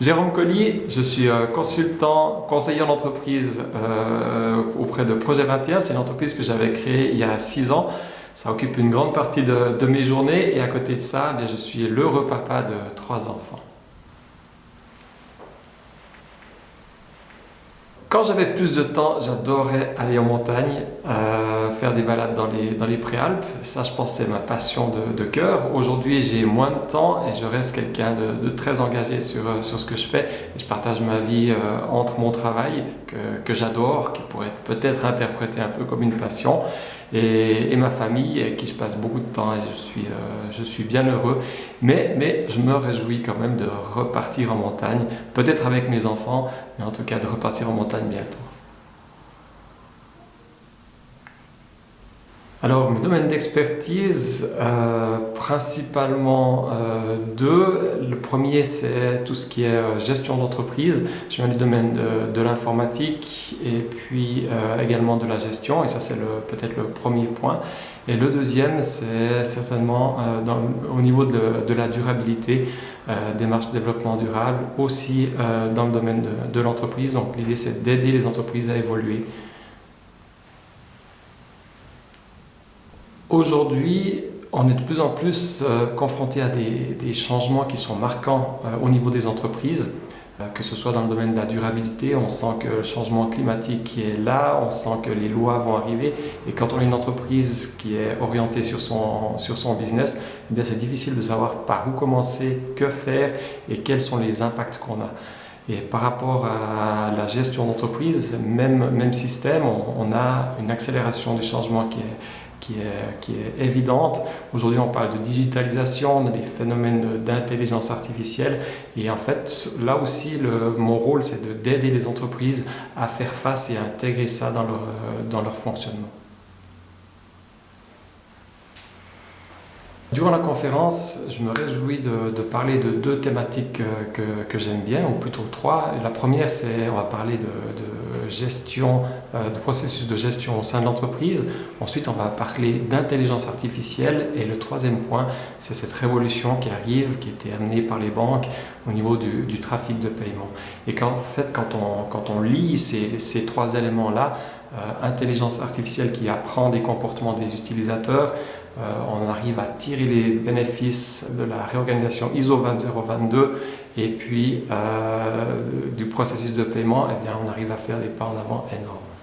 Jérôme Colli, je suis consultant, conseiller en entreprise auprès de Projet 21. C'est une entreprise que j'avais créée il y a 6 ans. Ça occupe une grande partie de mes journées et à côté de ça, eh bien, je suis l'heureux papa de 3 enfants. Quand j'avais plus de temps, j'adorais aller en montagne, faire des balades dans les préalpes. Ça, je pense, c'est ma passion de cœur. Aujourd'hui, j'ai moins de temps et je reste quelqu'un de très engagé sur ce que je fais. Et je partage ma vie entre mon travail, que j'adore, qui pourrait peut-être interpréter un peu comme une passion, et ma famille, avec qui je passe beaucoup de temps et je suis bien heureux. Mais je me réjouis quand même de repartir en montagne, peut-être avec mes enfants, mais en tout cas de repartir en montagne bientôt. Alors, mes domaines d'expertise, principalement deux. Le premier, c'est tout ce qui est gestion d'entreprise. Je viens du domaine de l'informatique et puis également de la gestion, et ça, c'est peut-être le premier point. Et le deuxième, c'est certainement au niveau de la durabilité, démarche de développement durable, aussi dans le domaine de l'entreprise. Donc, l'idée, c'est d'aider les entreprises à évoluer. Aujourd'hui, on est de plus en plus confronté à des changements qui sont marquants au niveau des entreprises, que ce soit dans le domaine de la durabilité. On sent que le changement climatique est là, on sent que les lois vont arriver, et quand on est une entreprise qui est orientée sur son business, eh bien c'est difficile de savoir par où commencer, que faire et quels sont les impacts qu'on a. Et par rapport à la gestion d'entreprise, même système, on a une accélération du changement qui est évidente. Aujourd'hui, on parle de digitalisation, on a des phénomènes d'intelligence artificielle, et en fait, là aussi, mon rôle, c'est d'aider les entreprises à faire face et à intégrer ça dans leur fonctionnement. Durant la conférence, je me réjouis de parler de deux thématiques que j'aime bien, ou plutôt trois. La première, on va parler de gestion, de processus de gestion au sein de l'entreprise. Ensuite, on va parler d'intelligence artificielle. Et le troisième point, c'est cette révolution qui arrive, qui a été amenée par les banques au niveau du trafic de paiement. Et qu'en fait, quand on lit ces trois éléments-là, intelligence artificielle qui apprend des comportements des utilisateurs, on arrive à tirer les bénéfices de la réorganisation ISO 20022 et puis du processus de paiement, eh bien, on arrive à faire des pas en avant énormes.